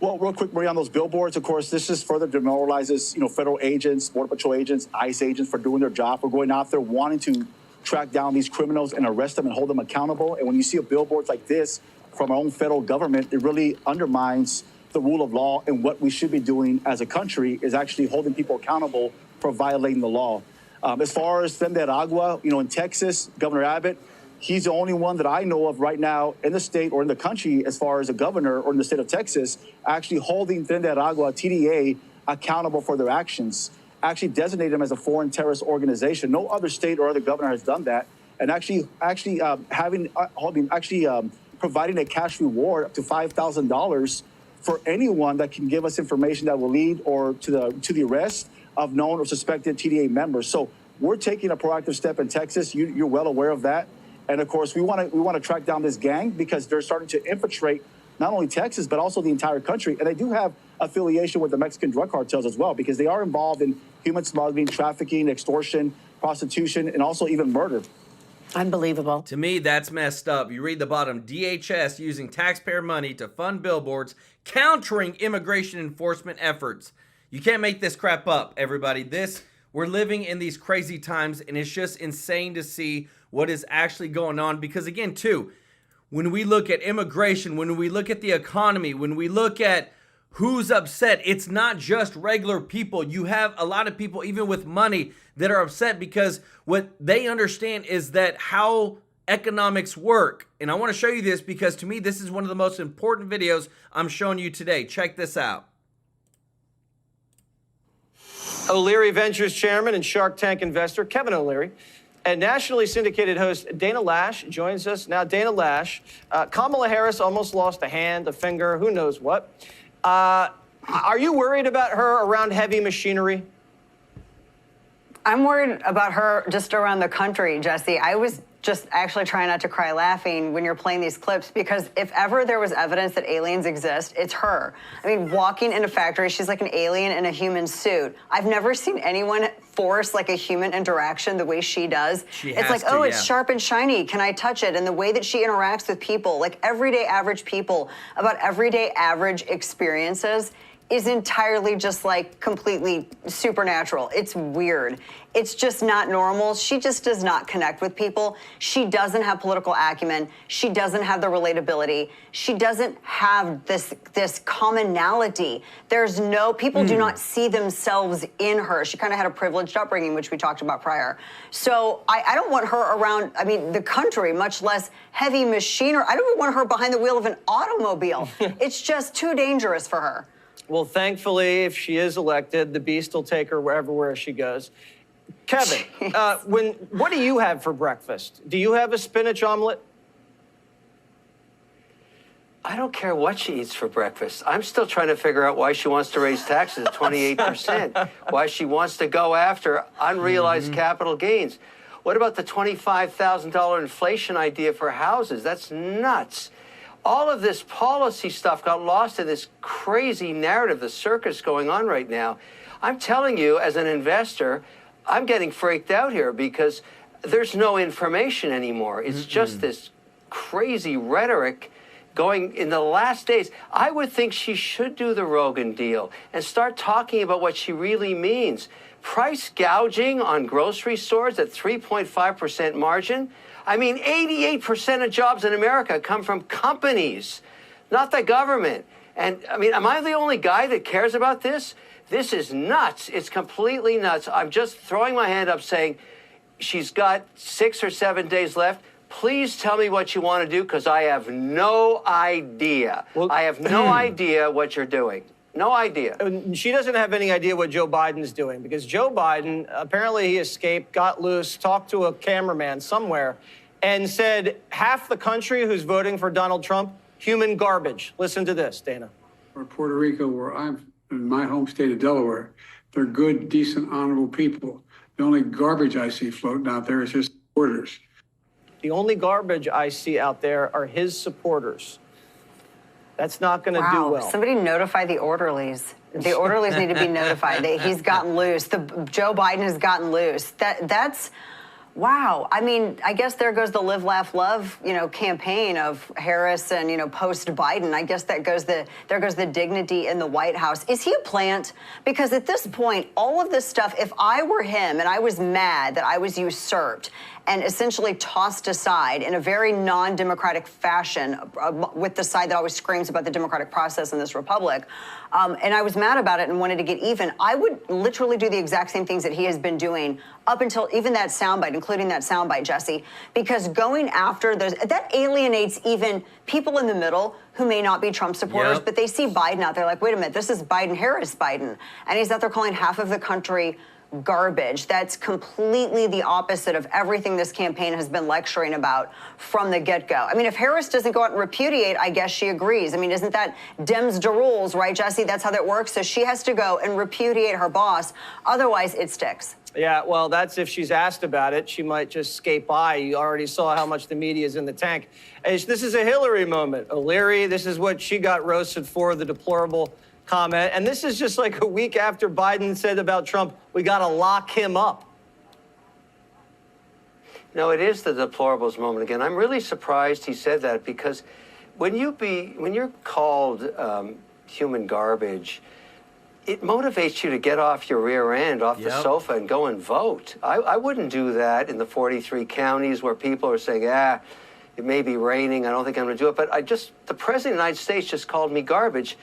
Well, real quick, Maria, on those billboards, of course, this just further demoralizes, federal agents, Border Patrol agents, ICE agents for doing their job, for going out there wanting to track down these criminals and arrest them and hold them accountable. And when you see a billboard like this from our own federal government, it really undermines the rule of law, and what we should be doing as a country is actually holding people accountable for violating the law. As far as Tren de Aragua, in Texas, Governor Abbott, he's the only one that I know of right now in the state or in the country, as far as a governor or in the state of Texas, actually holding Tren de Aragua, TDA, accountable for their actions, actually designate them as a foreign terrorist organization. No other state or other governor has done that. And providing a cash reward up to $5,000 for anyone that can give us information that will lead or to the arrest of known or suspected TDA members. So we're taking a proactive step in Texas. You're well aware of that. And of course, we want to track down this gang because they're starting to infiltrate not only Texas, but also the entire country. And they do have affiliation with the Mexican drug cartels as well, because they are involved in human smuggling, trafficking, extortion, prostitution, and also even murder. Unbelievable. To me, that's messed up. You read the bottom: DHS using taxpayer money to fund billboards countering immigration enforcement efforts. You can't make this crap up, everybody. We're living in these crazy times, and it's just insane to see what is actually going on. Because again, too, when we look at immigration, when we look at the economy, when we look at who's upset, it's not just regular people. You have a lot of people, even with money, that are upset because what they understand is that how economics work. And I want to show you this because to me, this is one of the most important videos I'm showing you today. Check this out. O'Leary Ventures chairman and Shark Tank investor Kevin O'Leary and nationally syndicated host Dana Lash joins us now. Dana Lash, Kamala Harris almost lost a hand, a finger, who knows what. Are you worried about her around heavy machinery? I'm worried about her just around the country, Jesse. I was just actually trying not to cry laughing when you're playing these clips, because if ever there was evidence that aliens exist, it's her. I mean, walking in a factory, she's like an alien in a human suit. I've never seen anyone force like a human interaction the way she does. It's like, oh, it's sharp and shiny. Can I touch it? And the way that she interacts with people, like everyday average people, about everyday average experiences, is entirely just like completely supernatural. It's weird. It's just not normal. She just does not connect with people. She doesn't have political acumen. She doesn't have the relatability. She doesn't have this commonality. There's no, people do not see themselves in her. She kind of had a privileged upbringing, which we talked about prior. So I don't want her around, I mean, the country, much less heavy machinery. I don't even want her behind the wheel of an automobile. It's just too dangerous for her. Well, thankfully, if she is elected, the beast will take her wherever she goes. Kevin, what do you have for breakfast? Do you have a spinach omelet? I don't care what she eats for breakfast. I'm still trying to figure out why she wants to raise taxes at 28%, why she wants to go after unrealized capital gains. What about the $25,000 inflation idea for houses? That's nuts. All of this policy stuff got lost in this crazy narrative, the circus going on right now. I'm telling you, as an investor, I'm getting freaked out here because there's no information anymore. It's just this crazy rhetoric going in the last days. I would think she should do the Rogan deal and start talking about what she really means. Price gouging on grocery stores at 3.5% margin. I mean, 88% of jobs in America come from companies, not the government. And I mean, am I the only guy that cares about this? This is nuts. It's completely nuts. I'm just throwing my hand up saying she's got 6 or 7 days left. Please tell me what you want to do, because I have no idea. Well, I have no idea what you're doing. No idea. She doesn't have any idea what Joe Biden's doing, because Joe Biden, apparently he escaped, got loose, talked to a cameraman somewhere, and said half the country who's voting for Donald Trump, human garbage. Listen to this, Dana. Or Puerto Rico, where I'm in my home state of Delaware, they're good, decent, honorable people. The only garbage I see floating out there is his supporters. The only garbage I see out there are his supporters. That's not going to do well. Somebody notify the orderlies. The orderlies need to be notified. He's gotten loose. Joe Biden has gotten loose. That's, wow. I mean, I guess there goes the live, laugh, love, campaign of Harris and, post Biden. I guess there goes the dignity in the White House. Is he a plant? Because at this point, all of this stuff, if I were him and I was mad that I was usurped and essentially tossed aside in a very non-democratic fashion with the side that always screams about the democratic process in this republic, and I was mad about it and wanted to get even, I would literally do the exact same things that he has been doing up until even that soundbite, including that soundbite, Jesse, because going after those, that alienates even people in the middle who may not be Trump supporters, but they see Biden out there like, wait a minute, this is Biden-Harris Biden. And he's out there calling half of the country garbage. That's completely the opposite of everything this campaign has been lecturing about from the get-go. I mean, if Harris doesn't go out and repudiate, I guess she agrees. I mean, isn't that Dems de rules, right, Jesse? That's how that works. So she has to go and repudiate her boss. Otherwise, it sticks. Yeah, well, that's if she's asked about it. She might just skate by. You already saw how much the media is in the tank. This is a Hillary moment. O'Leary, this is what she got roasted for, the deplorable comment. And this is just like a week after Biden said about Trump, we got to lock him up. No, it is the deplorables moment again. I'm really surprised he said that, because when you're called human garbage, it motivates you to get off your rear end, off the sofa, and go and vote. I wouldn't do that in the 43 counties where people are saying, it may be raining, I don't think I'm going to do it. But the President of the United States just called me garbage.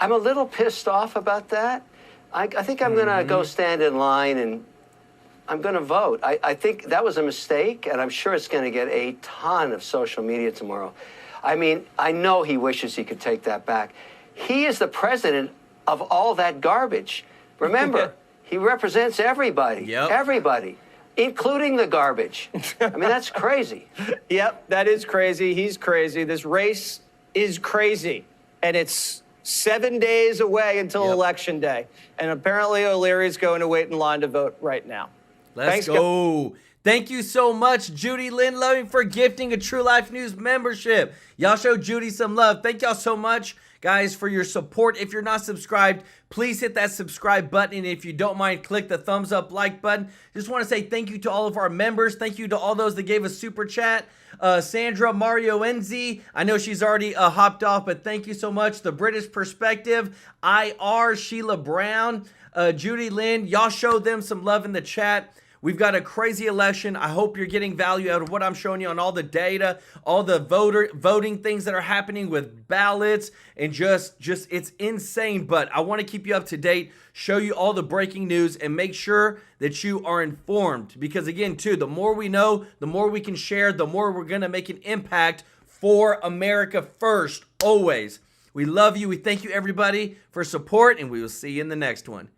I'm a little pissed off about that. I think I'm going to go stand in line and I'm going to vote. I think that was a mistake, and I'm sure it's going to get a ton of social media tomorrow. I mean, I know he wishes he could take that back. He is the president of all that garbage. Remember, he represents everybody, everybody, including the garbage. I mean, that's crazy. Yep, that is crazy. He's crazy. This race is crazy, and it's 7 days away until Election Day. And apparently O'Leary's going to wait in line to vote right now. Let's go. Thank you so much, Judy Lynn Loving, for gifting a True Life News membership. Y'all show Judy some love. Thank y'all so much. guys, for your support. If you're not subscribed, please hit that subscribe button. And if you don't mind, click the thumbs up like button. Just want to say thank you to all of our members. Thank you to all those that gave us super chat. Sandra Mario Enzi, I know she's already hopped off, but thank you so much. The British Perspective, IR, Sheila Brown, Judy Lynn, y'all showed them some love in the chat. We've got a crazy election. I hope you're getting value out of what I'm showing you on all the data, all the voting things that are happening with ballots, and just it's insane. But I want to keep you up to date, show you all the breaking news, and make sure that you are informed. Because again, too, the more we know, the more we can share, the more we're going to make an impact for America first, always. We love you. We thank you, everybody, for support, and we will see you in the next one.